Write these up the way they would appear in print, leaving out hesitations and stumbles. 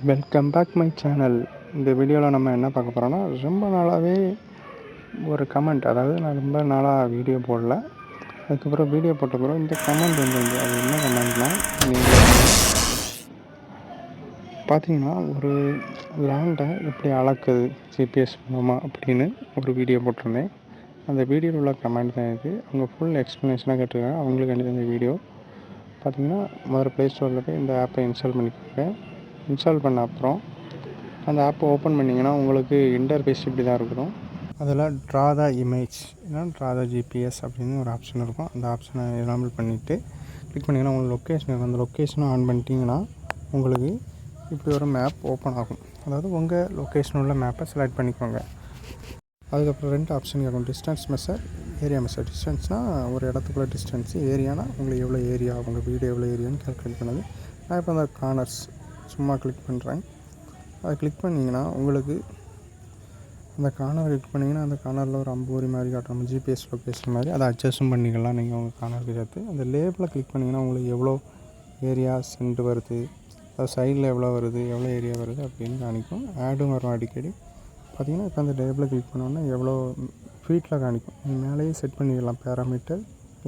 Welcome back my channel. இந்த வீடியோவில் நம்ம என்ன பார்க்க போகிறோன்னா, ரொம்ப நாளாகவே ஒரு கமெண்ட், அதாவது நான் ரொம்ப நாளாக வீடியோ போடல, அதுக்கப்புறம் வீடியோ போட்டப்புறம் இந்த கமெண்ட் வந்து அது என்ன கமெண்ட்னால், நீங்கள் பார்த்தீங்கன்னா ஒரு லேண்டை எப்படி அளக்குது ஜிபிஎஸ் மூலமாக அப்படின்னு ஒரு வீடியோ போட்டிருந்தேன். அந்த வீடியோவில் உள்ள கமெண்ட் தான் இது. அவங்க ஃபுல் எக்ஸ்ப்ளனேஷனாக கேட்டிருக்காங்க. அவங்களுக்கு வேண்டியது இந்த வீடியோ பார்த்தீங்கன்னா, முதல்ல ப்ளே ஸ்டோரில் போய் இந்த ஆப்பை இன்ஸ்டால் பண்ணிக்கோங்க. இன்ஸ்டால் பண்ண அப்புறம் அந்த ஆப்பை ஓப்பன் பண்ணிங்கன்னா உங்களுக்கு இன்டர்ஃபேஸ் இப்படி தான் இருக்கணும். அதில் ட்ரா த இமேஜ் இல்லைனா ட்ரா த ஜிபிஎஸ் அப்படின்னு ஒரு ஆப்ஷன் இருக்கும். அந்த ஆப்ஷனை எனேபிள் பண்ணிவிட்டு கிளிக் பண்ணிங்கன்னா உங்களுக்கு லொக்கேஷன் இருக்கும். அந்த லொக்கேஷனை ஆன் பண்ணிட்டீங்கன்னா உங்களுக்கு இப்படி ஒரு மேப் ஓப்பன் ஆகும். அதாவது உங்கள் லொக்கேஷன் உள்ள மேப்பை செலக்ட் பண்ணிக்கோங்க. அதுக்கப்புறம் 2 ஆப்ஷன் இருக்கும். Distance measure, area measure. டிஸ்டன்ஸ்னால் ஒரு இடத்துக்குள்ள டிஸ்டன்ஸு, ஏரியானா உங்களுக்கு எவ்வளோ ஏரியா, உங்கள் வீடு எவ்வளோ ஏரியான்னு கால்குலேட் பண்ணுது. நான் இப்போ அந்த கார்னர்ஸ் சும்மா கிளிக் பண்ணுறேன். அதை கிளிக் பண்ணிங்கன்னா உங்களுக்கு அந்த கார்னர் கிளிக் பண்ணிங்கன்னா அந்த கார்னரில் ஒரு அம்பூரி மாதிரி காட்டும், ஜிபிஎஸ் லொக்கேஷன் மாதிரி. அதை அட்ஜஸ்ட்டும் பண்ணிக்கலாம் நீங்கள் உங்கள் கார்னருக்கு சேர்த்து. அந்த லேபிளை கிளிக் பண்ணிங்கன்னா உங்களுக்கு எவ்வளோ ஏரியா சென்ட் வருது, அது சைடில் எவ்வளோ வருது, எவ்வளோ ஏரியா வருது அப்படின்னு காணிக்கும். ஆடும் வரும் அடிக்கடி. பார்த்திங்கன்னா இப்போ அந்த லேபிளை கிளிக் பண்ணோன்னா எவ்வளோ ஃபீட்டில் காணிக்கும். நீங்கள் மேலேயே செட் பண்ணிக்கலாம் பேராமீட்டர்,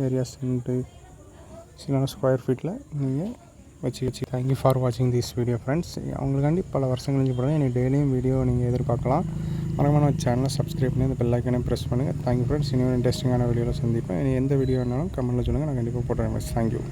ஏரியா சென்ட்டு, சில ஸ்கொயர் ஃபீட்டில் நீங்கள் வச்சு. தேங்க்யூ ஃபார் வாட்சிங் திஸ் வீடியோ ஃப்ரெண்ட்ஸ். அவங்களுக்காண்டி பல வருஷங்கள் கழிச்சு போடுறேன். எனக்கு டெய்லியும் வீடியோ நீங்கள் எதிர்பார்க்கலாம். மறக்காம சேனலை சப்ஸ்கிரைப் பண்ணி அந்த பெல் ஐக்கானே ப்ரெஸ் பண்ணுங்கள். Thank you friends. இன்னும் இன்ட்ரெஸ்டிங்கான வீடியோவில் சந்திப்பேன். எந்த வீடியோ வேணாலும் கமெண்ட்டில் சொல்லுங்கள், நான் கண்டிப்பாக போடுறேன். தேங்க்யூ.